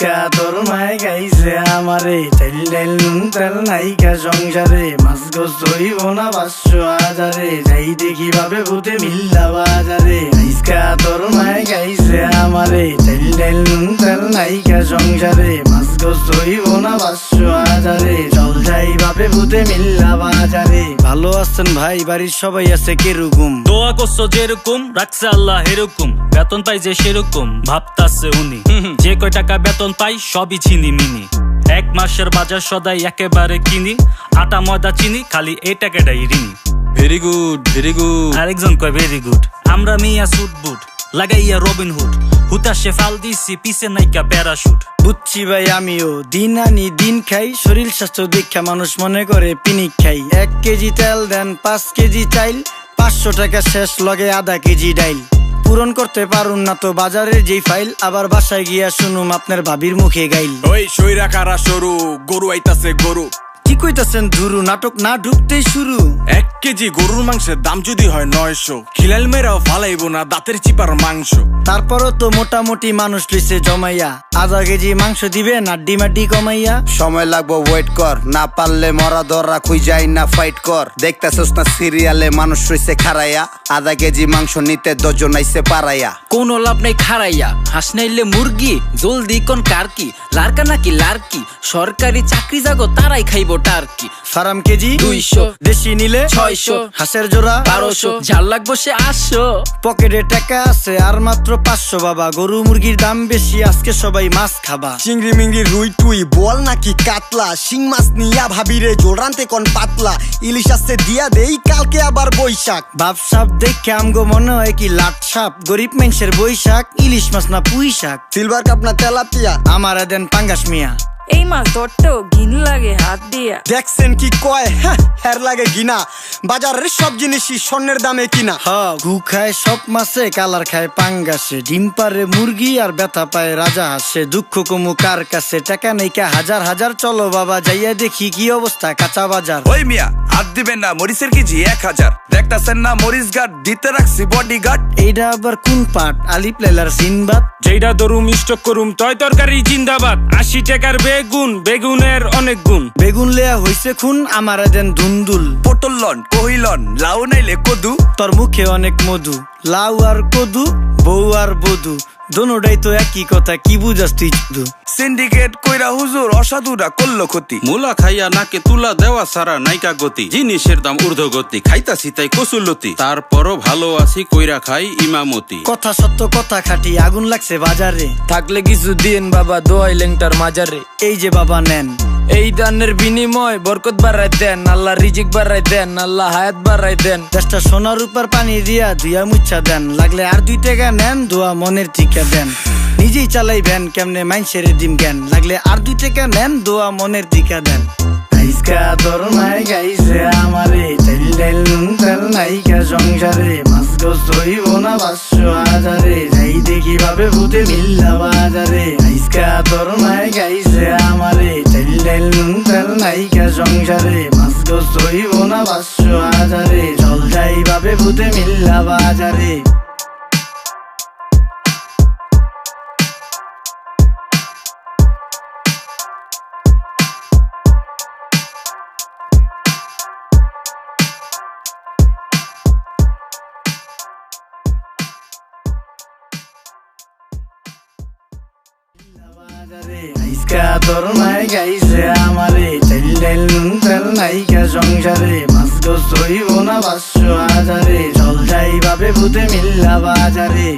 আইসকা তোর মায় গাইছে আমারে, চাইল ডাইল নুন তেল নাইকা সংসারে, মাছ গোস হইব না 500 হাজারে, যাই দেখি ভাবে ভূতে মিল্লা বাজারে। আইসকা তোর মায় গাইছে আমারে, চাইল ডাইল নুন তেল নাইকা সংসারে, মাছ গোস হইব না 500 হাজারে, চল যাই ভাবে ভূতে মিল্লা বাজারে। ভালো আছেন ভাই, বাড়ির সবাই আছে কিরকম? দোয়া করছো যেরকম, রাখছে আল্লাহ এরকম, বেতন পাই যে সেরকম ভাবতাছে উনি। যে কয় টাকা বেতন পাই সবই চিনি মিনি, 1 মাসের বাজার সদাই একেবারে কিনি, আটা ময়দা চিনি খালি এই টাকাটাই ঋণী। Very good very good. আরেকজন কয় ভেরি গুড। আমরা মিয়া সুট বুট লাগাইয়া রবিন হুড, হুতাশে ফাল দিছি পিছে নাইকা প্যারাশুট। বুঝছি ভাই আমিও, দিন আনি দিন খাই, শরীর স্বাস্থ্য দীক্ষা মানুষ মনে করে পিনিক খাই। 1 কেজি তেল দেন 5 কেজি চাইল, 500 টাকা শেষ লগে আধা কেজি ডাইল। পূরণ করতে পারুন না তো বাজারের যেই ফাইল, আবার বাসায় গিয়া শুনুম আপনার ভাবির মুখে গাইল। ওই সইরা কারা সরু, গরু আইতাছে গরু। কি কইতাছেন ধুরু, নাটক না ঢুকতেই শুরু। 1 কেজি গরুর মাংসের দাম যদি হয় 900, খিলাল মেরাও ফালাইব না দাঁতের চিপার মাংস। তারপরও তো মোটামুটি মানুষ লইছে জমাইয়া, আধা কেজি মাংস দিবে নাড্ডি মাড্ডি কমাইয়া। সময় লাগবো ওয়েট কর, না পারলে মরা দররা খুই যাই না ফাইট কর। দেখতাছস না সিরিয়ালে মানুষ রইছে খারাইয়া, আধা কেজি মাংস নিতে 10 জন আইছে পারাইয়া। কোনো লাভ নাই খারাইয়া, হাঁস নাইলে মুরগি, জলদি কোন কার কি লারকা নাকি লারকি, সরকারি চাকরি জাগো তারাই খাইব টার্কি। ফার্ম কেজি 200, দেশি নিলে 600, হাঁসের জোড়া 1200, ঝাল লাগবো সে 800। পকেটে টাকা আছে আর মাত্র 500 বাবা, গরু মুরগির দাম বেশি আজকে সবাই মাছ খাবা। চিংড়ি মিংড়ি রুই টুই বল নাকি কাতলা, শিং মাছ নিয়া ভাবিরে জোড়ান্তে কোন পাতলা, ইলিশ আসতে দিয়া দেই কালকে আবার বৈশাখ। ভাবসাব দেখে আমগো মনে হয় কি লাট সাপ, গরিব মানুষের বৈশাখ, ইলিশ মাছ না পুঁই শাক। সিলভার কাপ না তেলাপিয়া, আমারে দেন পাঙ্গাস মিয়া। এই মাছ ধরতেও ঘিন লাগে হাত দিয়া। দেখছেন কি কয়, হ্যাঁ হের লাগে গিনা, বাজারের সব জিনিসই স্বর্ণের দামে কিনা। ঘু খায় সব মাছে, কালার খায় পাঙ্গাসে, ডিম পারে মুরগি আর ব্যথা পায় রাজা হাসে। দুঃখ কমু কার কাছে, টাকা নেই কা হাজার হাজার, চলো বাবা যাইয়া দেখি কি অবস্থা কাঁচা বাজার। ওই মিয়া হাত দিবেন না, মরিচের কেজি 1000, দেখতাছেন না মরিচ গার্ড দিতে রাখছি বডি গার্ড। এইটা আবার কোন পাট, আলিপ লেলার সিনবাদ? যেইটা ধরুম স্টক করুম তয় তরকারি জিন্দাবাদ, 80 টাকার বেগুন, বেগুনের অনেক গুণ। বেগুন লেয়া হইছে খুন, আমারে দেন ধুন্দুল। পটল লন কহিলন, লাউ নাইলে কদু। তোর মুখে অনেক মধু, লাউ আর কদু, বউ আর বধু, দোনোটাই তো একই কথা, কি বুঝাস তুই শুধু? সিন্ডিকেট কইরা হুজুর অসাধুরা করলো ক্ষতি, মুলা খাইয়া নাকে তুলা দেওয়া সারা নাইকা গতি, জিনিসের দাম ঊর্ধ্বগতি, খাইতাছি তাই কসুলতি, তারপরও ভালো আছি কইরা খাই ইমামতি। কথা সত্য কথা খাটি, আগুন লাগছে বাজারে, থাকলে কিছু দিন বাবা দোয়াই লেংটার মাজারে। এই যে বাবা নেন, এই দানের বিনিময় বরকত বাড়াই দেন, আল্লাহ রিজিক বাড়াই দেন, আল্লাহ হায়াত বাড়াই দেন। দেশটা সোনার উপর পানি দিয়া ধুয়া মুচ্ছা দেন, লাগলে আর 2 টাকা নেন, দোয়া মনের টিকা দেন। নিজেই চালাই ভ্যান, কেমনে মাইনসেরে দিম জ্ঞান, লাগলে আর 2 টাকা নেন, দোয়া মনের টিকা দেন। আইসকা তোর মায় গাইছে আমারে, চাইল ডাইল নুন তেল নাইকা সংসারে, মাছ গোস হইব না 500 হাজারে, যাই দেখি ভাবে ভূতে মিল্লা বাজারে। আইসকা তোর মায় গাইছে আমারে, চাইল ডাইল নুন তেল নাইকা সংসারে, মাছ গোস হইব না 500 হাজারে, চল যাই ভাবে ভূতে মিল্লা বাজারে। আইসকা তোর মায় গাইছে আমারে, চাইল ডাইল নুন তেল নাইকা সংসারে, মাছ গোস হইব না 500 হাজারে, চল যাই ভাবে ভূতে মিল্লা বাজারে।